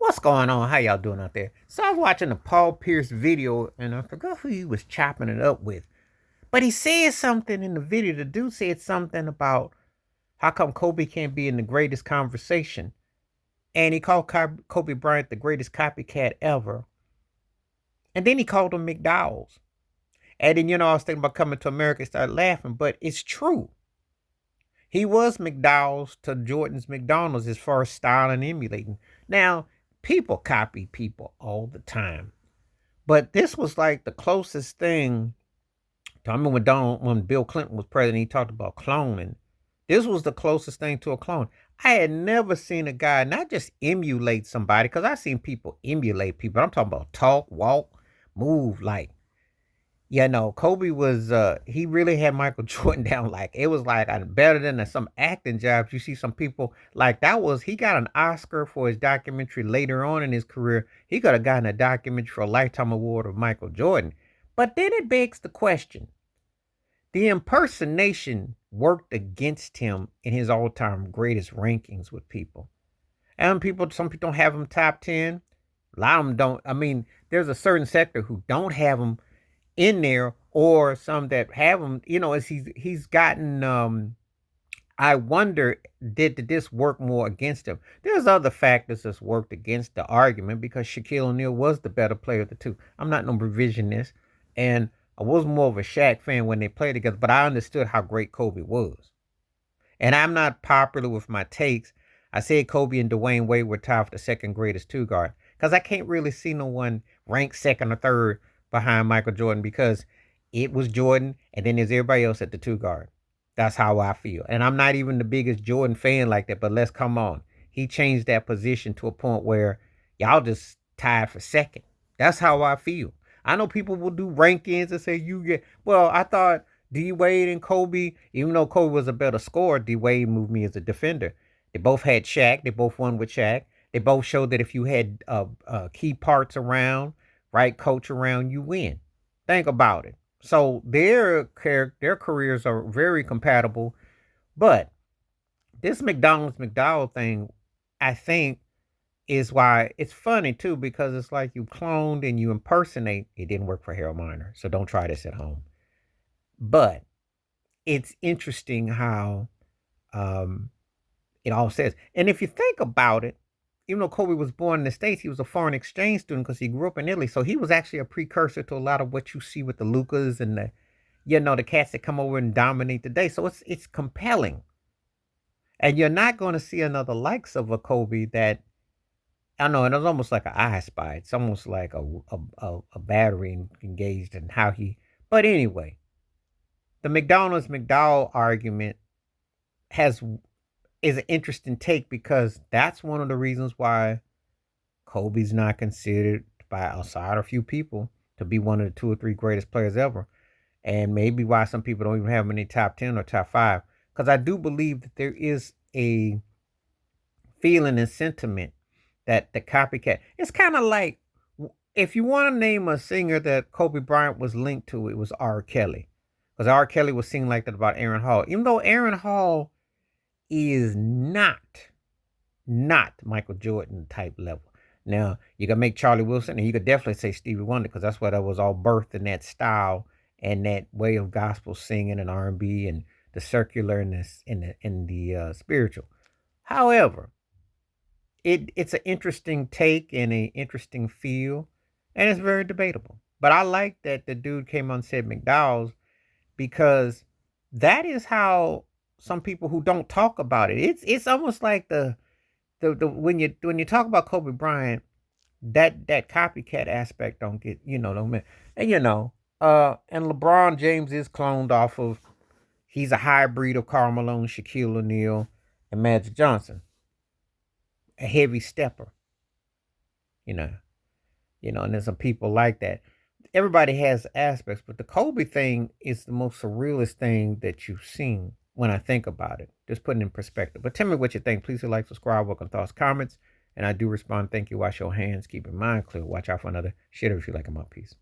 What's going on? How y'all doing out there? So I was watching a Paul Pierce video and I forgot who he was chopping it up with. But he said something in the video. The dude said something about how come Kobe can't be in the greatest conversation. And he called Kobe Bryant the greatest copycat ever. And then he called him McDowells. And then, I was thinking about coming to America and started laughing, but it's true. He was McDowell's to Jordan's McDonald's as far as style and emulating. Now, people copy people all the time. But this was like the closest thing. I remember when Bill Clinton was president, he talked about cloning. This was the closest thing to a clone. I had never seen a guy not just emulate somebody, because I've seen people emulate people. I'm talking about talk, walk, move. Like, Kobe was, he really had Michael Jordan down. Like, it was like better than some acting jobs. You see some people, like he got an Oscar for his documentary later on in his career. He could have gotten a documentary for a Lifetime Award of Michael Jordan. But then it begs the question, the impersonation worked against him in his all-time greatest rankings with people. And some people don't have him top 10. A lot of them don't. I mean, there's a certain sector who don't have him in there, or some that have him, as he's gotten, I wonder, did this work more against him? There's other factors that's worked against the argument, because Shaquille O'Neal was the better player of the two. I'm not no revisionist, and I was more of a Shaq fan when they played together, but I understood how great Kobe was. And I'm not popular with my takes. I said Kobe and Dwayne Wade were tied for the second greatest two guard, because I can't really see no one ranked second or third behind Michael Jordan, because it was Jordan and then there's everybody else at the two guard. That's how I feel. And I'm not even the biggest Jordan fan like that, but let's come on. He changed that position to a point where y'all just tied for second. That's how I feel. I know people will do rankings and say well, I thought D Wade and Kobe, even though Kobe was a better scorer, D Wade moved me as a defender. They both had Shaq. They both won with Shaq. They both showed that if you had key parts around, right coach around, you win. Think about it. So their careers are very compatible. But this McDonald's McDowell thing, I think, is why it's funny too, because it's like you cloned and you impersonate. It didn't work for Harold Miner, so don't try this at home. But it's interesting how it all says. And if you think about it, even though Kobe was born in the States, he was a foreign exchange student because he grew up in Italy. So he was actually a precursor to a lot of what you see with the Lucas and the cats that come over and dominate today. So it's compelling. And you're not going to see another likes of a Kobe that, I know, and it's almost like an I spy. It's almost like a battery engaged in how he, but anyway, the McDonald's McDowell argument is an interesting take, because that's one of the reasons why Kobe's not considered by outside a few people to be one of the two or three greatest players ever. And maybe why some people don't even have him in the top 10 or top 5. Because I do believe that there is a feeling and sentiment that the copycat, it's kind of like, if you want to name a singer that Kobe Bryant was linked to, it was R. Kelly. Because R. Kelly was singing like that about Aaron Hall. Even though Aaron Hall is not Michael Jordan type level. Now, you can make Charlie Wilson, and you could definitely say Stevie Wonder, because that's why that was all birthed in that style and that way of gospel singing and R&B and the circular and the spiritual. However, it's an interesting take and an interesting feel, and it's very debatable. But I like that the dude came on and said McDowell's, because that is how some people who don't talk about it. It's almost like the when you talk about Kobe Bryant, that copycat aspect don't get, don't, and and LeBron James is cloned off of, he's a hybrid of Karl Malone, Shaquille O'Neal, and Magic Johnson, a heavy stepper, you know, and there's some people like that. Everybody has aspects, but the Kobe thing is the most surrealist thing that you've seen when I think about it. Just putting in perspective. But tell me what you think. Please like, subscribe, welcome thoughts, comments. And I do respond. Thank you. Wash your hands. Keep your mind clear. Watch out for another shitter if you like them up. Peace.